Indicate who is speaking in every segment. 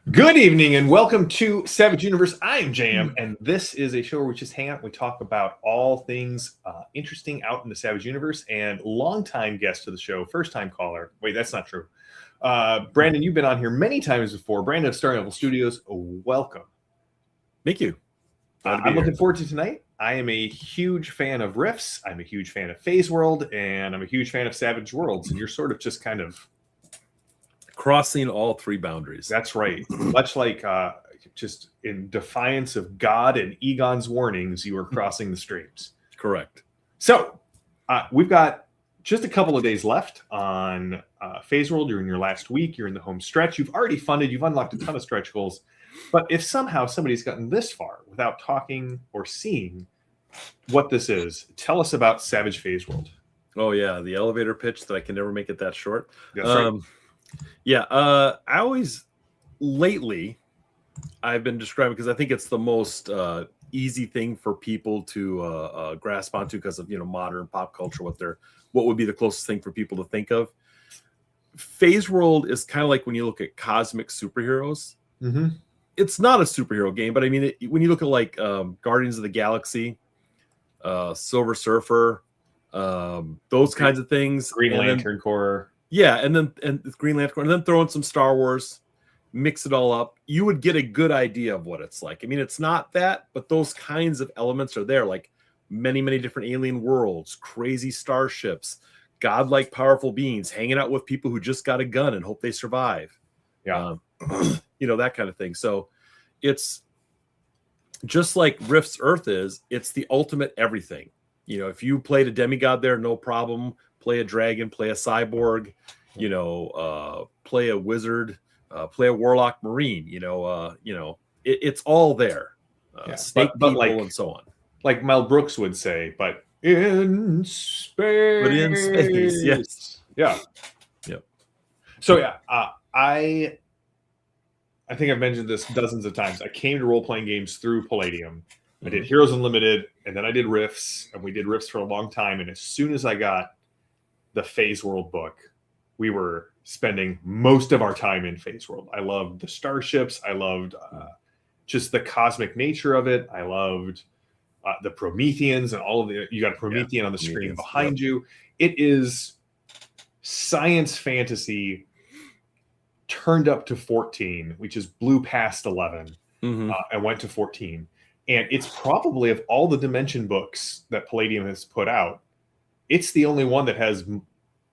Speaker 1: Good evening and welcome to Savage Universe. I am JM, and this is a show where we just hang out and we talk about all things interesting out in the Savage Universe. And longtime guest to the show, first time caller. Wait, that's not true. Brandon, you've been on here many times before. Brandon of Starting Level Studios, welcome.
Speaker 2: Thank you.
Speaker 1: I'm looking forward to tonight. I am a huge fan of Rifts. I'm a huge fan of Phase World, and I'm a huge fan of Savage Worlds. And you're sort of just kind of
Speaker 2: crossing all three boundaries.
Speaker 1: That's right. Much like just in defiance of God and Egon's warnings, you are crossing the streams.
Speaker 2: Correct.
Speaker 1: So we've got just a couple of days left on Phase World. You're in your last week. You're in the home stretch. You've already funded. You've unlocked a ton of stretch goals. But if somehow somebody's gotten this far without talking or seeing what this is, tell us about Savage Phase World.
Speaker 2: Oh, yeah. The elevator pitch that I can never make it that short.
Speaker 1: That's right.
Speaker 2: Yeah, I always lately I've been describing because I think it's the most easy thing for people to grasp onto because of modern pop culture. What would be the closest thing for people to think of? Phase World is kind of like when you look at cosmic superheroes.
Speaker 1: Mm-hmm.
Speaker 2: It's not a superhero game, but I mean, when you look at like Guardians of the Galaxy, Silver Surfer, those kinds of things,
Speaker 1: Green Lantern Corps.
Speaker 2: Yeah, and Green Lantern, and then throw in some Star Wars, mix it all up, you would get a good idea of what it's like. I mean, it's not that, but those kinds of elements are there, like many, many different alien worlds, crazy starships, godlike powerful beings, hanging out with people who just got a gun and hope they survive.
Speaker 1: Yeah.
Speaker 2: That kind of thing. So it's just like Rift's Earth is, it's the ultimate everything. If you played a demigod there, no problem. Play a dragon, play a cyborg, play a wizard, play a warlock marine. It's all there. Snake people and so on.
Speaker 1: Like Mel Brooks would say, but in space.
Speaker 2: But in space, yes.
Speaker 1: Yeah.
Speaker 2: Yep.
Speaker 1: So yeah, I think I've mentioned this dozens of times. I came to role-playing games through Palladium. I did Heroes Unlimited, and then I did Rifts, and we did Rifts for a long time. And as soon as I got the Phase World book, we were spending most of our time in Phase World. I loved the starships. I loved just the cosmic nature of it. I loved the Prometheans and all of the. You got a Promethean on the screen behind you. It is science fantasy turned up to 14, which is blew past 11 and went to 14. And it's probably, of all the Dimension books that Palladium has put out, it's the only one that has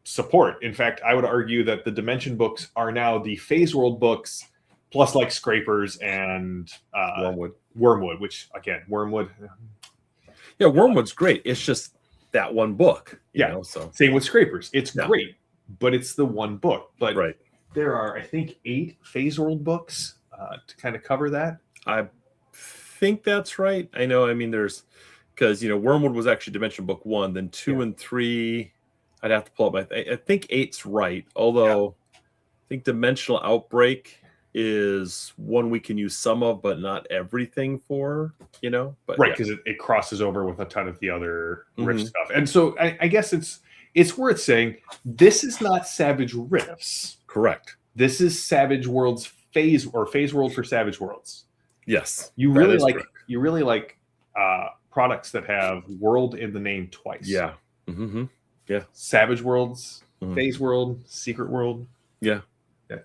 Speaker 1: support. In fact, I would argue that the Dimension books are now the Phase World books, plus like Scrapers and Wormwood, which again, Wormwood.
Speaker 2: Yeah, Wormwood's great. It's just that one book.
Speaker 1: So same with Scrapers. It's great, but it's the one book. But there are, I think, 8 Phase World books to kind of cover that.
Speaker 2: I think that's right. I know. I mean, there's. Because Wormwood was actually Dimension Book 1, then 2 and 3. I'd have to pull up. I think 8's right. Although I think Dimensional Outbreak is one we can use some of, but not everything for. But
Speaker 1: because it crosses over with a ton of the other Rift stuff. And so I guess it's worth saying this is not Savage Rifts.
Speaker 2: Correct.
Speaker 1: This is Savage Worlds Phase World for Savage Worlds.
Speaker 2: Yes,
Speaker 1: you really like products that have world in the name twice.
Speaker 2: Yeah. Yeah.
Speaker 1: Savage Worlds, Phase World, Secret World.
Speaker 2: Yeah.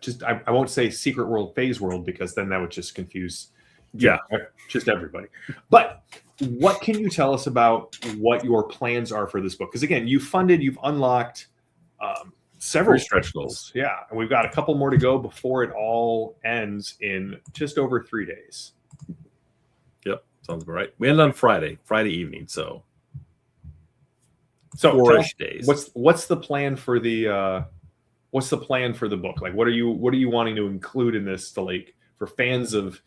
Speaker 1: Just I won't say Secret World, Phase World, because then that would just confuse just everybody. But what can you tell us about what your plans are for this book? Because again, you've unlocked several stretch goals. Yeah. And we've got a couple more to go before it all ends in just over 3 days.
Speaker 2: Sounds about right. We end on Friday evening. So
Speaker 1: 4-ish
Speaker 2: days.
Speaker 1: What's the plan for the book? Like, what are you wanting to include in this for fans of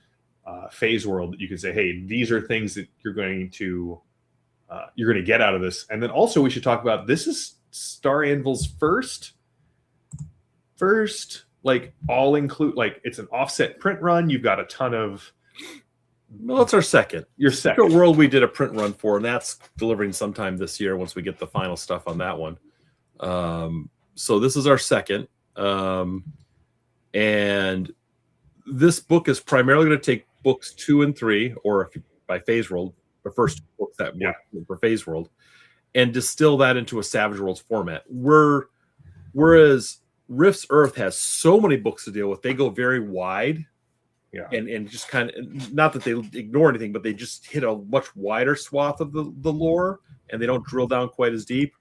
Speaker 1: Phase World that you can say, hey, these are things that you're going to get out of this. And then also we should talk about, this is Star Anvil's first all include, it's an offset print run. You've got a ton of.
Speaker 2: Well, it's our second.
Speaker 1: Your second.
Speaker 2: Secret World we did a print run for, and that's delivering sometime this year once we get the final stuff on that one. So this is our second. And this book is primarily going to take books 2 and 3, or if you, by Phase World, the first two books that work for Phase World, and distill that into a Savage Worlds format. Whereas Rift's Earth has so many books to deal with, they go very wide.
Speaker 1: Yeah.
Speaker 2: And just kind of, not that they ignore anything, but they just hit a much wider swath of the lore, and they don't drill down quite as deep.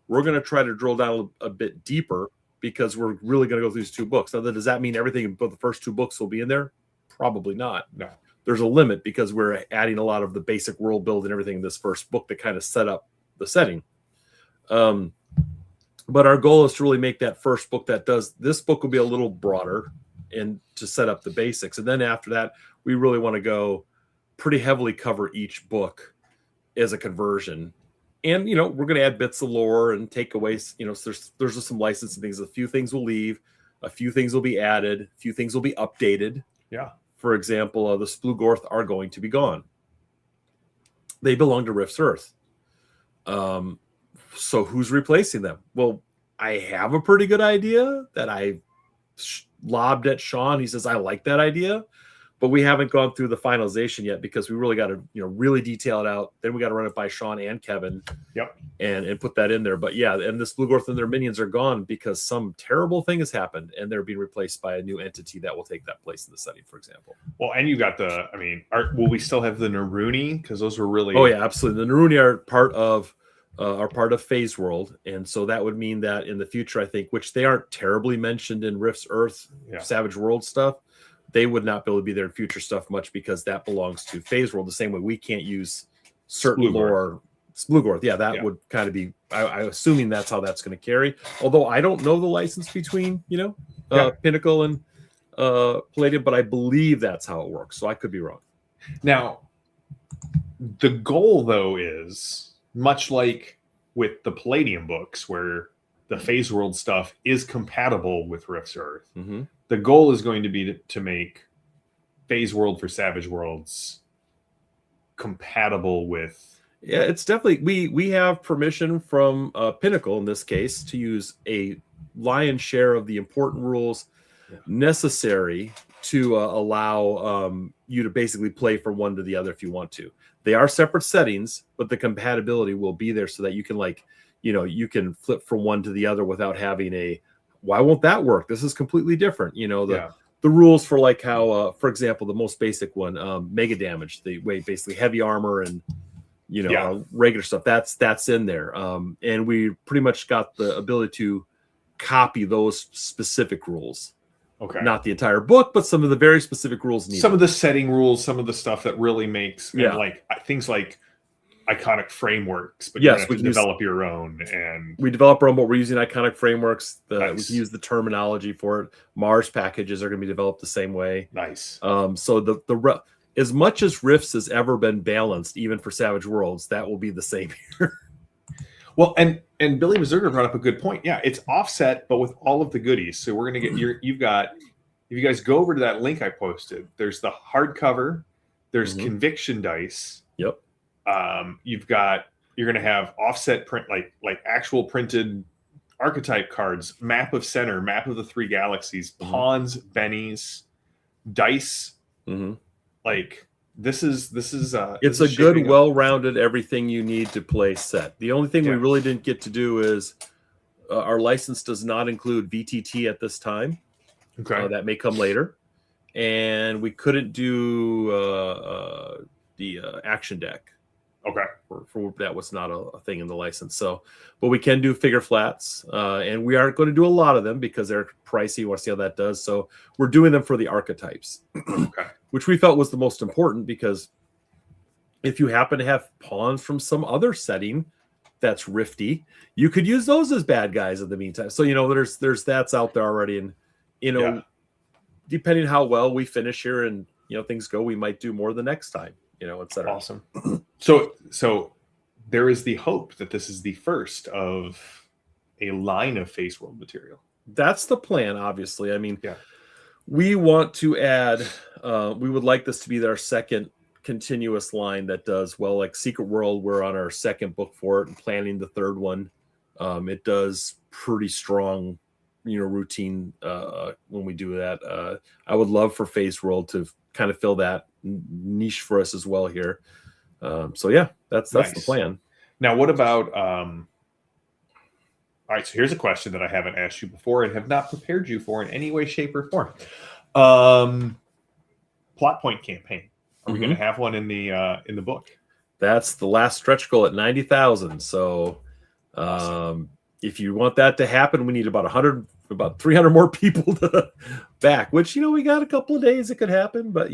Speaker 2: We're going to try to drill down a bit deeper because we're really going to go through these 2 books. Now, does that mean everything but the first 2 books will be in there? Probably not.
Speaker 1: No.
Speaker 2: There's a limit because we're adding a lot of the basic world build and everything in this first book to kind of set up the setting. But our goal is to really make that first book that does, this book will be a little broader and to set up the basics. And then after that, we really want to go pretty heavily cover each book as a conversion. And, you know, we're going to add bits of lore and take away, you know, so there's just some licensing things. A few things will leave, a few things will be added, a few things will be updated.
Speaker 1: Yeah.
Speaker 2: For example, the Splugorth are going to be gone. They belong to Rift's Earth. So who's replacing them? Well, I have a pretty good idea that I lobbed at Sean. He says, I like that idea, but we haven't gone through the finalization yet because we really got to, you know, really detail it out. Then we got to run it by Sean and Kevin.
Speaker 1: Yep.
Speaker 2: And put that in there. But yeah, and the Splugorth and their minions are gone because some terrible thing has happened and they're being replaced by a new entity that will take that place in the setting, for example.
Speaker 1: Well, and you got the, I mean, will we still have the Naruni? Because those were really...
Speaker 2: Oh yeah, absolutely. The Naruni are part of Phase World, and so that would mean that in the future, I think, which they aren't terribly mentioned in Rift's Earth, Savage World stuff, they would not be able to be there in future stuff much because that belongs to Phase World. The same way we can't use certain lore. Splugorth, that would kind of be. I'm assuming that's how that's going to carry. Although I don't know the license between Pinnacle and Palladium, but I believe that's how it works. So I could be wrong.
Speaker 1: Now, the goal though is much like with the Palladium books, where the Phase World stuff is compatible with Rift's Earth.
Speaker 2: Mm-hmm.
Speaker 1: The goal is going to be to make Phase World for Savage Worlds compatible with.
Speaker 2: Yeah, it's definitely, we have permission from Pinnacle in this case to use a lion's share of the important rules necessary to allow you to basically play from one to the other if you want to. They are separate settings, but the compatibility will be there so that you can, like, you know, you can flip from one to the other without having a, why won't that work? This is completely different. You know, the rules for, like, how, for example, the most basic one, mega damage, the way basically heavy armor and, you know, regular stuff, that's in there. And we pretty much got the ability to copy those specific rules.
Speaker 1: Okay.
Speaker 2: Not the entire book, but some of the very specific rules needed.
Speaker 1: Some of the setting rules, some of the stuff that really makes, and like things like iconic frameworks, but
Speaker 2: yes,
Speaker 1: we can develop your own. And we
Speaker 2: develop our own, but we're using iconic frameworks.
Speaker 1: Nice.
Speaker 2: We can use the terminology for it. Mars packages are going to be developed the same way.
Speaker 1: Nice.
Speaker 2: So the as much as Rifts has ever been balanced, even for Savage Worlds, that will be the same here.
Speaker 1: Well, and Billy Mazurka brought up a good point. Yeah, it's offset, but with all of the goodies. So we're gonna get you've got, if you guys go over to that link I posted, there's the hardcover, there's conviction dice.
Speaker 2: Yep.
Speaker 1: You're gonna have offset print, like actual printed archetype cards, map of center, map of the 3 galaxies, pawns, bennies, dice. Like this is
Speaker 2: it's a good, well-rounded, everything you need to play set. The only thing we really didn't get to do is our license does not include VTT at this time.
Speaker 1: Okay,
Speaker 2: that may come later, and we couldn't do the action deck.
Speaker 1: Okay,
Speaker 2: for that was not a thing in the license. So, but we can do figure flats, and we aren't going to do a lot of them because they're pricey. You want to see how that does. So we're doing them for the archetypes, which we felt was the most important, because if you happen to have pawns from some other setting that's rifty, you could use those as bad guys in the meantime. So, you know, there's that's out there already, and you know, depending how well we finish here and, you know, things go, we might do more the next time. You know, etc.
Speaker 1: Awesome. So there is the hope that this is the first of a line of Phase World material.
Speaker 2: That's the plan, obviously. I mean, we want to add, we would like this to be our second continuous line that does well, like Secret World. We're on our second book for it and planning the third one. It does pretty strong routine when we do that. I would love for Phase World to kind of fill that niche for us as well here. So yeah, that's
Speaker 1: Nice.
Speaker 2: the plan.
Speaker 1: Now, what about all right, so here's a question that I haven't asked you before and have not prepared you for in any way, shape, or form. Plot point campaign. Are we going to have one in the book?
Speaker 2: That's the last stretch goal at 90,000. So
Speaker 1: Awesome.
Speaker 2: If you want that to happen, we need about 300 more people to back, which, we got a couple of days it could happen. But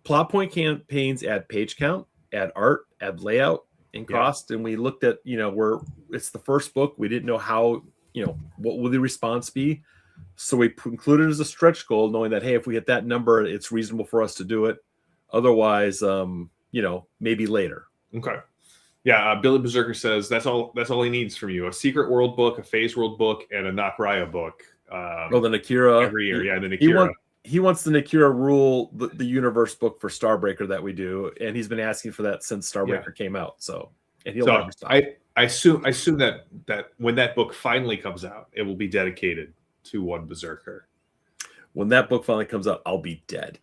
Speaker 2: plot point campaigns add page count, add art, add layout and cost. And we looked at, it's the first book. We didn't know how, what will the response be? So we included it as a stretch goal, knowing that, hey, if we hit that number, it's reasonable for us to do it. Otherwise, maybe later.
Speaker 1: Okay. Yeah, Billy Berserker says that's all he needs from you: a Secret World book, a Phase World book, and a Nakraya book.
Speaker 2: The Nakira
Speaker 1: every year. Yeah, the Nakira.
Speaker 2: He wants the Nakira rule, the universe book for Starbreaker that we do, and he's been asking for that since Starbreaker came out. So, and he'll never stop.
Speaker 1: I assume that when that book finally comes out, it will be dedicated to one Berserker.
Speaker 2: When that book finally comes out, I'll be dead.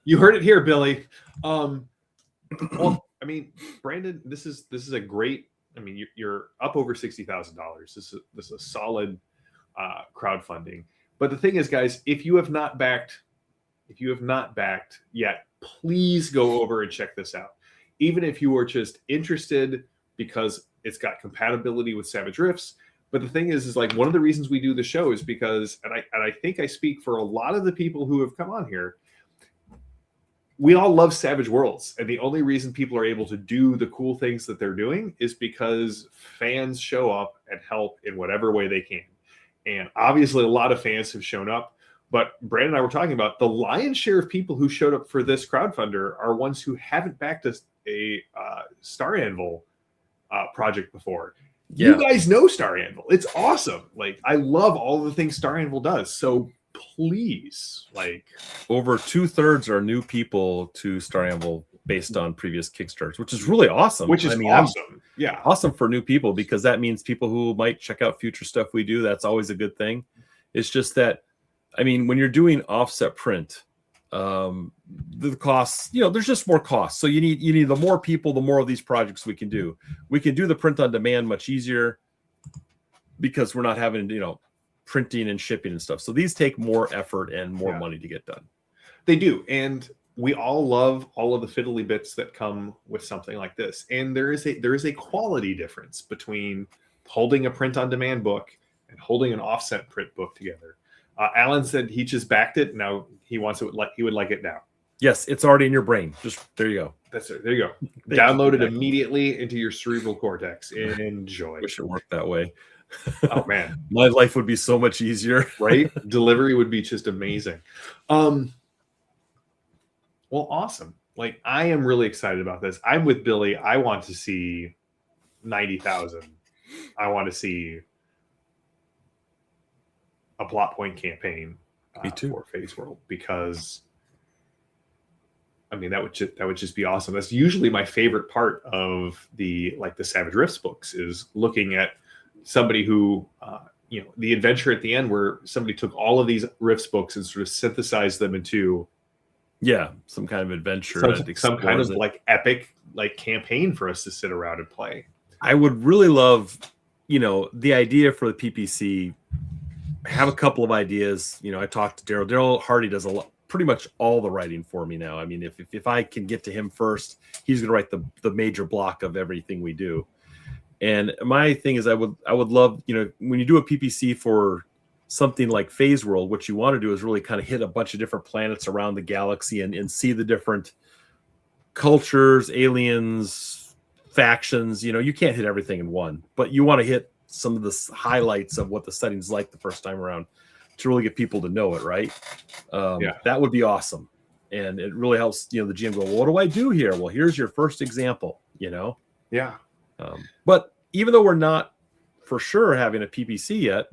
Speaker 1: You heard it here, Billy. Well, I mean, Brandon, this is a great. I mean, you're up over $60,000. This is a solid crowdfunding. But the thing is, guys, if you have not backed yet, please go over and check this out. Even if you are just interested because it's got compatibility with Savage Rifts. But the thing is like one of the reasons we do the show is because, and I think I speak for a lot of the people who have come on here, we all love Savage Worlds. And the only reason people are able to do the cool things that they're doing is because fans show up and help in whatever way they can. And obviously a lot of fans have shown up, but Brandon and I were talking about the lion's share of people who showed up for this crowdfunder are ones who haven't backed a Star Anvil project before. Yeah. You guys know Star Anvil. It's awesome. Like, I love all the things Star Anvil does. So please, like,
Speaker 2: over 2/3 are new people to Star Anvil based on previous Kickstarters, which is really awesome.
Speaker 1: Awesome. Yeah.
Speaker 2: Awesome for new people, because that means people who might check out future stuff we do. That's always a good thing. It's just that, I mean, when you're doing offset print, the costs, there's just more costs. So you need the more people, the more of these projects we can do. We can do the print on demand much easier because we're not having, printing and shipping and stuff. So these take more effort and more money to get done.
Speaker 1: They do. And we all love all of the fiddly bits that come with something like this. And there is a quality difference between holding a print on demand book and holding an offset print book together. Alan said he just backed it. Now he wants it he would like it now.
Speaker 2: Yes, it's already in your brain. Just there you go.
Speaker 1: That's it. There you go. Download it immediately into your cerebral cortex. Enjoy.
Speaker 2: Wish it worked that way.
Speaker 1: Oh man,
Speaker 2: my life would be so much easier.
Speaker 1: Right? Delivery would be just amazing. Well, awesome. Like, I am really excited about this. I'm with Billy. I want to see 90,000. I want to see a plot point campaign for Phase World, because I mean that would just be awesome. That's usually my favorite part of the Savage Rifts books, is looking at somebody who the adventure at the end where somebody took all of these Rifts books and sort of synthesized them into
Speaker 2: some kind of adventure,
Speaker 1: some kind of epic campaign for us to sit around and play.
Speaker 2: I would really love the idea for the PPC. I have a couple of ideas. I talked to Daryl. Daryl Hardy does pretty much all the writing for me now. I mean, if I can get to him first, he's going to write the major block of everything we do. And my thing is, I would love, when you do a PPC for something like Phase World, what you want to do is really kind of hit a bunch of different planets around the galaxy and see the different cultures, aliens, factions. You can't hit everything in one, but you want to hit some of the highlights of what the setting's like the first time around to really get people to know it, right? That would be awesome. And it really helps, the GM go, well, what do I do here? Well, here's your first example,
Speaker 1: Yeah.
Speaker 2: But even though we're not for sure having a PPC yet,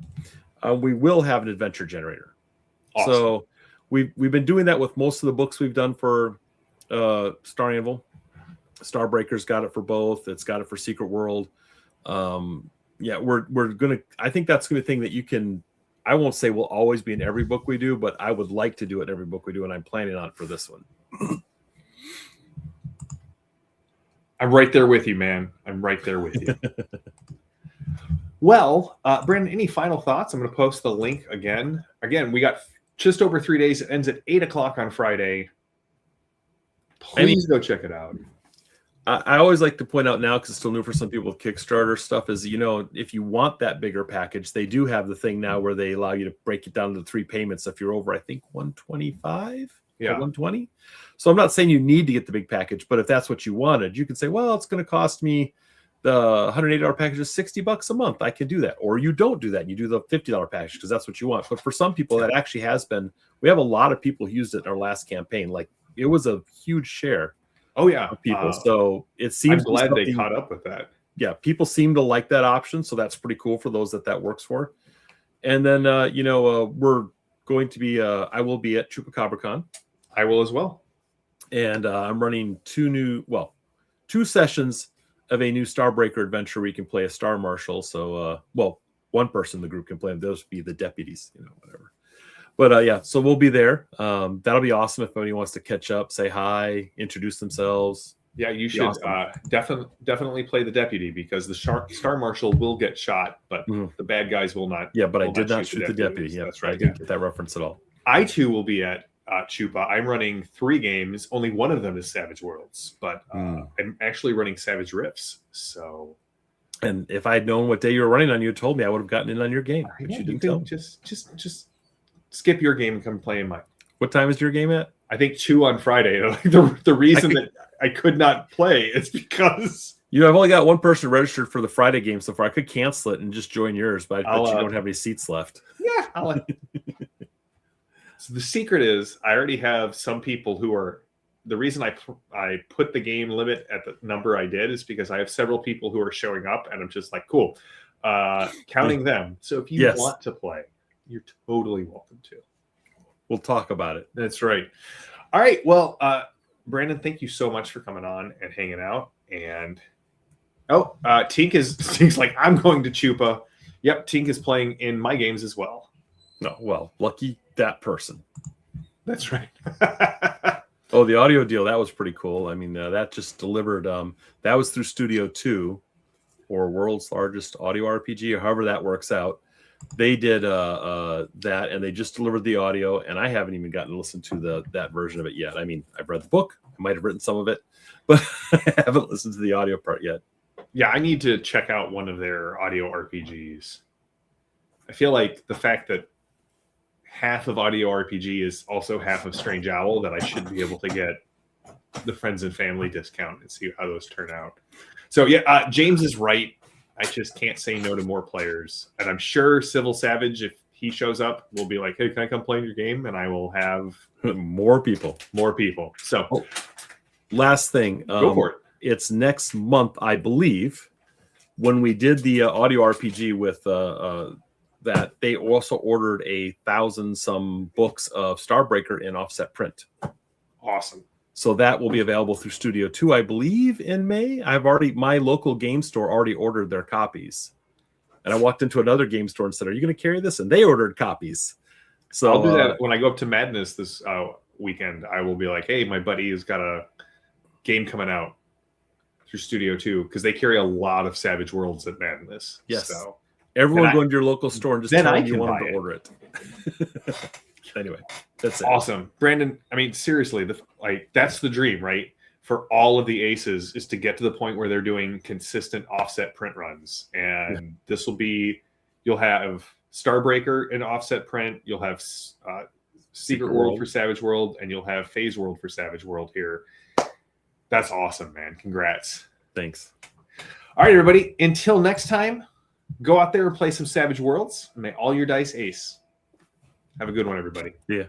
Speaker 2: we will have an adventure generator. Awesome. So we've been doing that with most of the books we've done for Star Anvil. Starbreaker's got it for both. It's got it for Secret World. Yeah, we're gonna. I think that's gonna be a thing that you can. I won't say will always be in every book we do, but I would like to do it in every book we do, and I'm planning on it for this one.
Speaker 1: I'm right there with you, man. I'm right there with you. Well, Brandon, any final thoughts? I'm going to post the link again. Again, we got just over 3 days. It ends at 8:00 on Friday. Please go check it out.
Speaker 2: I always like to point out now, because it's still new for some people with Kickstarter stuff, is, if you want that bigger package, they do have the thing now where they allow you to break it down into 3 payments if you're over, I think, 125 or 120. So I'm not saying you need to get the big package, but if that's what you wanted, you can say, well, it's going to cost me, the $180 package is $60 a month. I can do that. Or you don't do that. You do the $50 package because that's what you want. But for some people, that actually has been, we have a lot of people who used it in our last campaign. Like, it was a huge share.
Speaker 1: Oh yeah,
Speaker 2: of people. So it seems.
Speaker 1: I'm glad they caught up with that.
Speaker 2: Yeah, people seem to like that option, so that's pretty cool for those that works for. And then we're going to be. I will be at ChupacabraCon.
Speaker 1: I will as well.
Speaker 2: And I'm running 2 sessions of a new Starbreaker adventure where you can play a Star Marshal. So, one person in the group can play them. Those would be the deputies, whatever. But yeah, so we'll be there. That'll be awesome if anybody wants to catch up, say hi, introduce themselves.
Speaker 1: Yeah, you should definitely play the deputy, because the Star Marshal will get shot, but the bad guys will not.
Speaker 2: Yeah, but I did not shoot the deputy. Yeah,
Speaker 1: that's right.
Speaker 2: I didn't get that reference at all.
Speaker 1: I too will be at Chupa. I'm running 3 games. Only one of them is Savage Worlds, but I'm actually running Savage Rifts. So,
Speaker 2: and if I had known what day you were running on, you told me I would have gotten in on your game. But you didn't tell.
Speaker 1: Just skip your game and come play in mine.
Speaker 2: What time is your game at?
Speaker 1: I think 2 on Friday. The reason that I could not play is because
Speaker 2: I've only got one person registered for the Friday game so far. I could cancel it and just join yours, but I bet you don't have any seats left.
Speaker 1: Yeah. So the secret is, I already have some people who are. The reason I put the game limit at the number I did is because I have several people who are showing up, and I'm just like, cool, counting them. So if you want to play, you're totally welcome to.
Speaker 2: We'll talk about it.
Speaker 1: That's right. All right. Well, Brandon, thank you so much for coming on and hanging out. And Tink's like, I'm going to Chupa. Yep, Tink is playing in my games as well.
Speaker 2: No, well, lucky that person.
Speaker 1: That's right.
Speaker 2: Oh, the audio deal, that was pretty cool. I mean, that just delivered. That was through Studio 2, or World's Largest Audio RPG, or however that works out. They did that, and they just delivered the audio, and I haven't even gotten to listen to that version of it yet. I mean, I've read the book. I might have written some of it, but I haven't listened to the audio part yet.
Speaker 1: Yeah, I need to check out one of their audio RPGs. I feel like the fact that half of audio RPG is also half of Strange Owl, that I should be able to get the friends and family discount and see how those turn out. So yeah, James is right. I just can't say no to more players. And I'm sure Civil Savage, if he shows up, will be like, hey, can I come play in your game? And I will have
Speaker 2: more people.
Speaker 1: So
Speaker 2: last thing.
Speaker 1: Go for it.
Speaker 2: It's next month, I believe, when we did the audio RPG with that, they also ordered 1,000-some books of Starbreaker in offset print.
Speaker 1: Awesome.
Speaker 2: So that will be available through Studio 2, I believe, in May. My local game store already ordered their copies. And I walked into another game store and said, are you going to carry this? And they ordered copies. So
Speaker 1: I'll do that when I go up to Madness this weekend. I will be like, hey, my buddy has got a game coming out through Studio 2, because they carry a lot of Savage Worlds at Madness.
Speaker 2: Yes.
Speaker 1: So
Speaker 2: everyone go into your local store and just tell them you want them to order it. Anyway, that's it.
Speaker 1: Awesome. Brandon, I mean, seriously, that's the dream, right? For all of the aces, is to get to the point where they're doing consistent offset print runs. And this will be, you'll have Starbreaker in offset print, you'll have Secret World for Savage World, and you'll have Phase World for Savage World here. That's awesome, man. Congrats.
Speaker 2: Thanks.
Speaker 1: All right, everybody. Until next time, go out there and play some Savage Worlds. And may all your dice ace. Have a good one, everybody.
Speaker 2: Yeah.